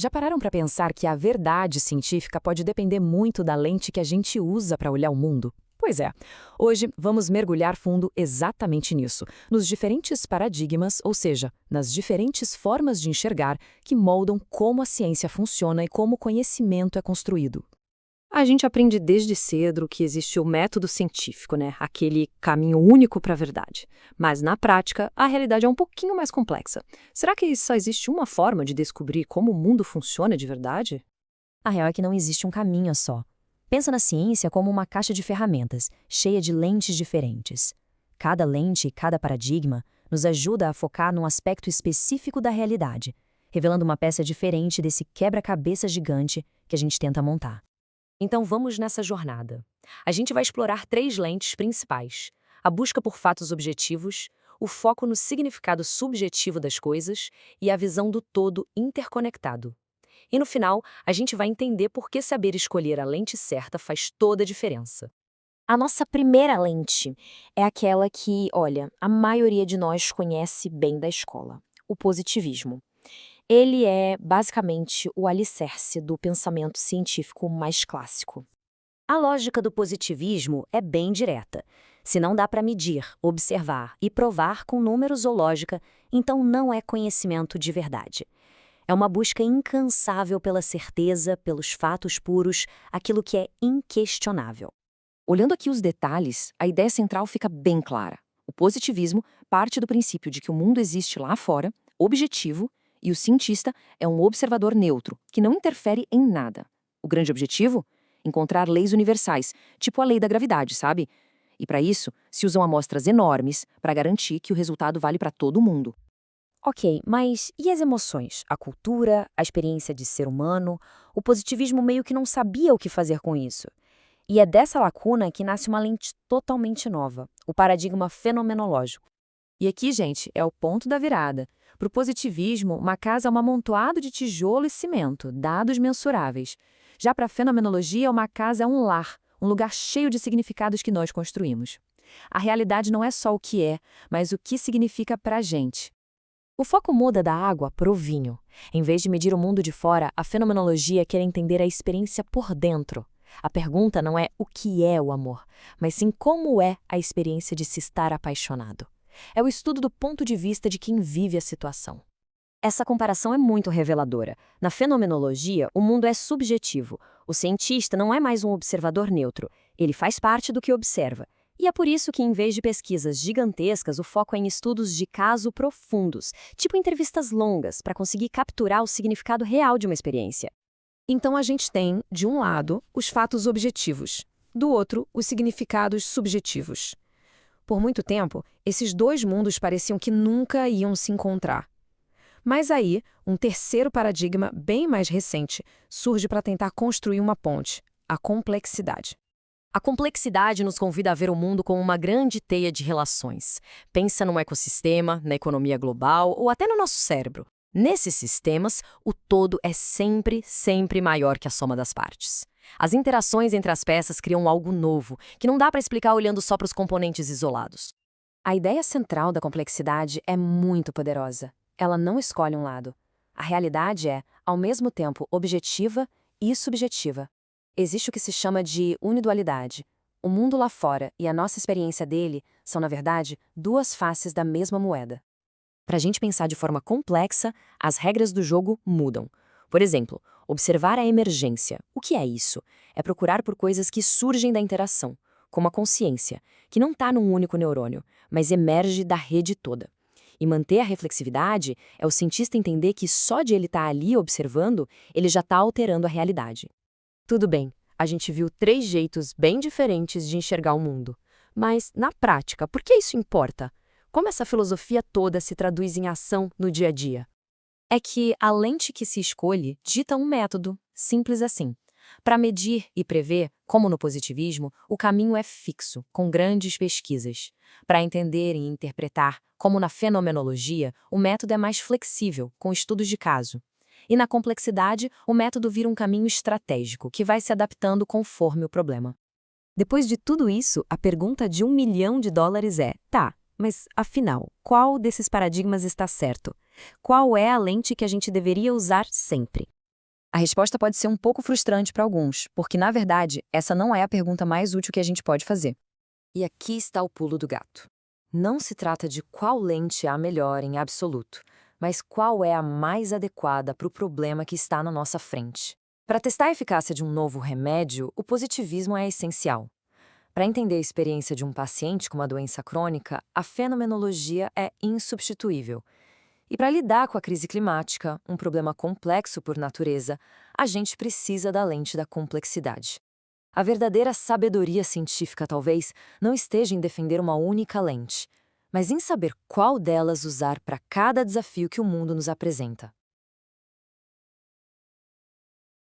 Já pararam para pensar que a verdade científica pode depender muito da lente que a gente usa para olhar o mundo? Pois é, hoje vamos mergulhar fundo exatamente nisso, nos diferentes paradigmas, ou seja, nas diferentes formas de enxergar que moldam como a ciência funciona e como o conhecimento é construído. A gente aprende desde cedo que existe o método científico, né? Aquele caminho único para a verdade. Mas, na prática, a realidade é um pouquinho mais complexa. Será que só existe uma forma de descobrir como o mundo funciona de verdade? A real é que não existe um caminho só. Pensa na ciência como uma caixa de ferramentas, cheia de lentes diferentes. Cada lente e cada paradigma nos ajuda a focar num aspecto específico da realidade, revelando uma peça diferente desse quebra-cabeça gigante que a gente tenta montar. Então vamos nessa jornada. A gente vai explorar 3 lentes principais: a busca por fatos objetivos, o foco no significado subjetivo das coisas e a visão do todo interconectado. E no final, a gente vai entender por que saber escolher a lente certa faz toda a diferença. A nossa primeira lente é aquela que, olha, a maioria de nós conhece bem da escola: o positivismo. Ele é, basicamente, o alicerce do pensamento científico mais clássico. A lógica do positivismo é bem direta. Se não dá para medir, observar e provar com números ou lógica, então não é conhecimento de verdade. É uma busca incansável pela certeza, pelos fatos puros, aquilo que é inquestionável. Olhando aqui os detalhes, a ideia central fica bem clara. O positivismo parte do princípio de que o mundo existe lá fora, objetivo, e o cientista é um observador neutro, que não interfere em nada. O grande objetivo? Encontrar leis universais, tipo a lei da gravidade, sabe? E para isso, se usam amostras enormes para garantir que o resultado vale para todo mundo. Ok, mas e as emoções? A cultura, a experiência de ser humano? O positivismo meio que não sabia o que fazer com isso. E é dessa lacuna que nasce uma lente totalmente nova, o paradigma fenomenológico. E aqui, gente, é o ponto da virada. Para o positivismo, uma casa é um amontoado de tijolo e cimento, dados mensuráveis. Já para a fenomenologia, uma casa é um lar, um lugar cheio de significados que nós construímos. A realidade não é só o que é, mas o que significa para a gente. O foco muda da água para o vinho. Em vez de medir o mundo de fora, a fenomenologia quer entender a experiência por dentro. A pergunta não é o que é o amor, mas sim como é a experiência de se estar apaixonado. É o estudo do ponto de vista de quem vive a situação. Essa comparação é muito reveladora. Na fenomenologia, o mundo é subjetivo. O cientista não é mais um observador neutro. Ele faz parte do que observa. E é por isso que, em vez de pesquisas gigantescas, o foco é em estudos de caso profundos, tipo entrevistas longas, para conseguir capturar o significado real de uma experiência. Então a gente tem, de um lado, os fatos objetivos, do outro, os significados subjetivos. Por muito tempo, esses dois mundos pareciam que nunca iam se encontrar. Mas aí, um terceiro paradigma, bem mais recente, surge para tentar construir uma ponte: a complexidade. A complexidade nos convida a ver o mundo como uma grande teia de relações. Pensa num ecossistema, na economia global ou até no nosso cérebro. Nesses sistemas, o todo é sempre, sempre maior que a soma das partes. As interações entre as peças criam algo novo, que não dá para explicar olhando só para os componentes isolados. A ideia central da complexidade é muito poderosa. Ela não escolhe um lado. A realidade é, ao mesmo tempo, objetiva e subjetiva. Existe o que se chama de unidualidade. O mundo lá fora e a nossa experiência dele são, na verdade, duas faces da mesma moeda. Para a gente pensar de forma complexa, as regras do jogo mudam. Por exemplo, observar a emergência. O que é isso? É procurar por coisas que surgem da interação, como a consciência, que não está num único neurônio, mas emerge da rede toda. E manter a reflexividade é o cientista entender que só de ele estar ali observando, ele já está alterando a realidade. Tudo bem, a gente viu 3 jeitos bem diferentes de enxergar o mundo. Mas, na prática, por que isso importa? Como essa filosofia toda se traduz em ação no dia a dia? É que a lente que se escolhe dita um método, simples assim. Para medir e prever, como no positivismo, o caminho é fixo, com grandes pesquisas. Para entender e interpretar, como na fenomenologia, o método é mais flexível, com estudos de caso. E na complexidade, o método vira um caminho estratégico, que vai se adaptando conforme o problema. Depois de tudo isso, a pergunta de $1 milhão é: tá, mas afinal, qual desses paradigmas está certo? Qual é a lente que a gente deveria usar sempre? A resposta pode ser um pouco frustrante para alguns, porque, na verdade, essa não é a pergunta mais útil que a gente pode fazer. E aqui está o pulo do gato. Não se trata de qual lente é a melhor em absoluto, mas qual é a mais adequada para o problema que está na nossa frente. Para testar a eficácia de um novo remédio, o positivismo é essencial. Para entender a experiência de um paciente com uma doença crônica, a fenomenologia é insubstituível. E para lidar com a crise climática, um problema complexo por natureza, a gente precisa da lente da complexidade. A verdadeira sabedoria científica, talvez, não esteja em defender uma única lente, mas em saber qual delas usar para cada desafio que o mundo nos apresenta.